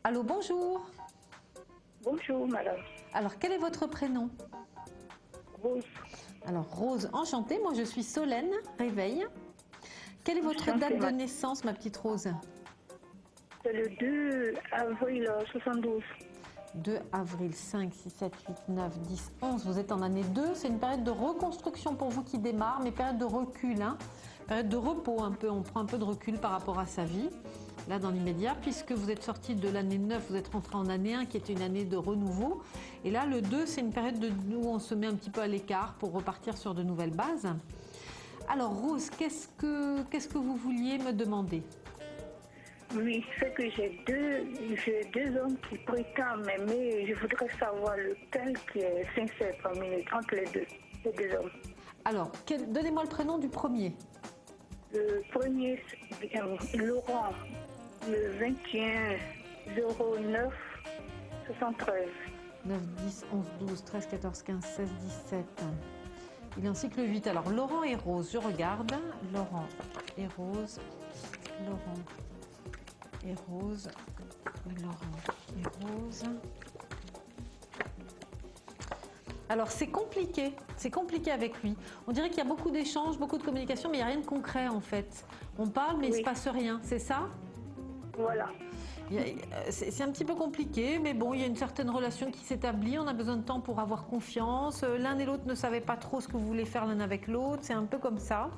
Allô, bonjour. Bonjour, madame. Alors, quel est votre prénom? Rose. Alors, Rose, enchantée. Moi, je suis Solène, réveil. Quelle est votre Enchantée, date de madame. naissance, ma petite Rose? C'est le 2 avril 72. 2 avril, 5, 6, 7, 8, 9, 10, 11. Vous êtes en année 2. C'est une période de reconstruction pour vous qui démarre, mais période de recul, hein. Période de repos un peu. On prend un peu de recul par rapport à sa vie, là dans l'immédiat, puisque vous êtes sorti de l'année 9, vous êtes rentré en année 1, qui était une année de renouveau. Et là, le 2, c'est une période où on se met un petit peu à l'écart pour repartir sur de nouvelles bases. Alors, Rose, qu'est-ce que vous vouliez me demander? Oui, c'est que j'ai deux hommes qui prétendent m'aimer. Je voudrais savoir lequel qui est sincère entre les deux hommes. Alors, donnez-moi le prénom du premier. Le premier, c'est Laurent, le 21 09 73. 9, 10, 11, 12, 13, 14, 15, 16, 17. Il est en cycle 8. Alors, Laurent et Rose, je regarde. Laurent et Rose. Laurent et Rose. Laurent et Rose. Alors, c'est compliqué avec lui. On dirait qu'il y a beaucoup d'échanges, beaucoup de communication, mais il n'y a rien de concret en fait. On parle, mais il ne se passe rien, c'est ça? Voilà. C'est un petit peu compliqué, mais bon, il y a une certaine relation qui s'établit. On a besoin de temps pour avoir confiance. L'un et l'autre ne savaient pas trop ce que vous voulez faire l'un avec l'autre. C'est un peu comme ça.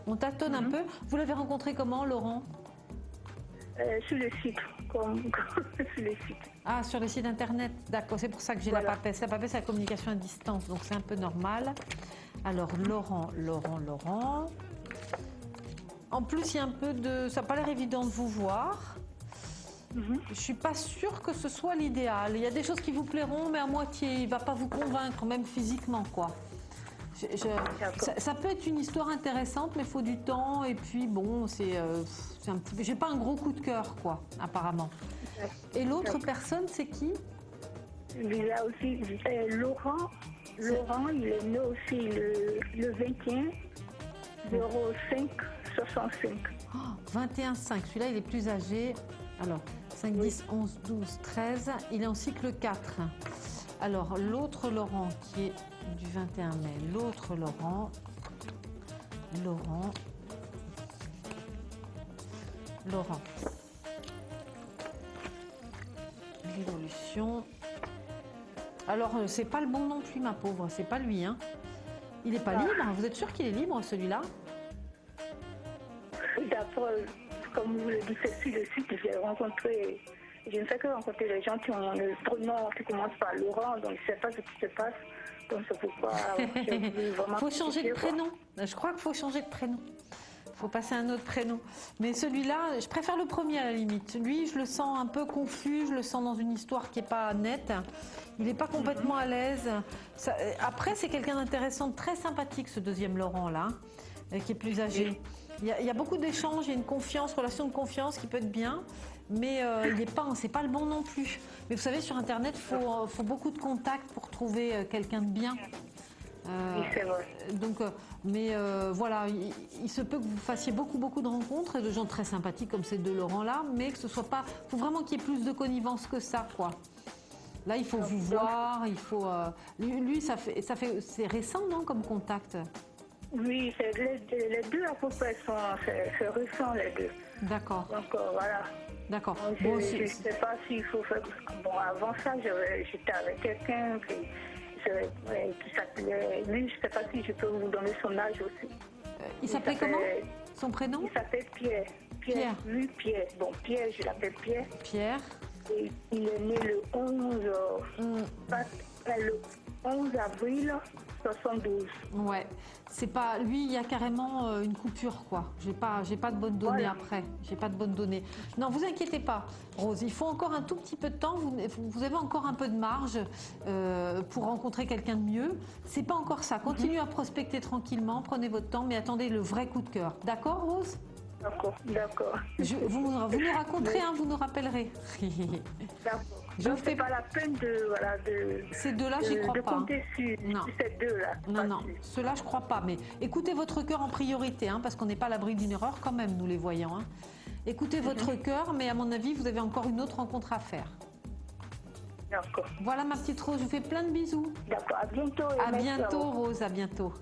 On tâtonne un peu. Vous l'avez rencontré comment, Laurent? Sur le site. Sur le site. Ah, sur le site internet. D'accord, c'est pour ça que j'ai la PAPES. La PAPES, c'est la communication à distance, donc c'est un peu normal. Alors, Laurent. En plus, il y a un peu de... Ça n'a pas l'air évident de vous voir. Je ne suis pas sûre que ce soit l'idéal. Il y a des choses qui vous plairont, mais à moitié. Il ne va pas vous convaincre, même physiquement, quoi. Ça peut être une histoire intéressante, mais il faut du temps. Et puis, bon, c'est un petit peu... J'ai pas un gros coup de cœur, quoi, apparemment. Et l'autre personne, c'est qui? Il a aussi Laurent. Laurent, il est né aussi le 21 05 65. Oh, 21, 5. Celui-là, il est plus âgé. Alors, 5, 10, 11, 12, 13. Il est en cycle 4. Alors, l'autre Laurent qui est du 21 mai. L'autre Laurent. L'évolution. Alors, c'est pas le bon non plus, ma pauvre. C'est pas lui, hein. Il n'est pas libre. Vous êtes sûr qu'il est libre, celui-là? D'après, comme vous le dites, sur le site, je ne fais que rencontrer les gens qui ont le prénom qui commence par Laurent, donc je ne sais pas ce qui se passe. Donc c'est pourquoi il faut changer de prénom. Je crois qu'il faut changer de prénom. Il faut passer à un autre prénom. Mais celui-là, je préfère le premier à la limite. Lui, je le sens un peu confus, je le sens dans une histoire qui n'est pas nette. Il n'est pas complètement à l'aise. Après, c'est quelqu'un d'intéressant, très sympathique, ce deuxième Laurent-là, qui est plus âgé. Il y a beaucoup d'échanges, il y a une confiance, relation de confiance qui peut être bien, mais c'est pas le bon non plus. Mais vous savez, sur Internet, il faut beaucoup de contacts pour trouver quelqu'un de bien. Oui, c'est vrai. Donc, voilà, il se peut que vous fassiez beaucoup de rencontres et de gens très sympathiques comme ces deux Laurent-là, mais que ce soit pas... Il faut vraiment qu'il y ait plus de connivence que ça, quoi. Là, il faut vous voir, il faut... Lui, c'est récent, non, comme contact? Oui, les deux à peu près c'est récent, les deux. D'accord. Donc voilà. D'accord. Je ne sais pas s'il faut faire... Bon, avant ça, j'étais avec quelqu'un qui s'appelait... Lui, je ne sais pas si je peux vous donner son âge aussi. Il s'appelait comment? Son prénom? Il s'appelle Pierre. Pierre. Lui, Pierre. Bon, Pierre, je l'appelle Pierre. Pierre. Et il est né le 11 avril 72. Ouais, c'est pas lui. Il y a carrément une coupure, quoi. J'ai pas de bonnes données après. J'ai pas de bonnes données. Non, vous inquiétez pas, Rose. Il faut encore un tout petit peu de temps. Vous avez encore un peu de marge pour rencontrer quelqu'un de mieux. C'est pas encore ça. Continuez à prospecter tranquillement. Prenez votre temps, mais attendez le vrai coup de cœur. D'accord, Rose? D'accord. Vous nous raconterez, hein, vous nous rappellerez. D'accord. Donc c'est pas la peine ces deux-là, j'y crois pas. Compter sur ces deux-là. Non, ceux-là, je crois pas. Mais écoutez votre cœur en priorité, hein, parce qu'on n'est pas à l'abri d'une erreur quand même, nous les voyants. Hein. Écoutez votre cœur, mais à mon avis, vous avez encore une autre rencontre à faire. D'accord. Voilà ma petite Rose, je vous fais plein de bisous. D'accord, à bientôt. À bientôt Rose, à bientôt.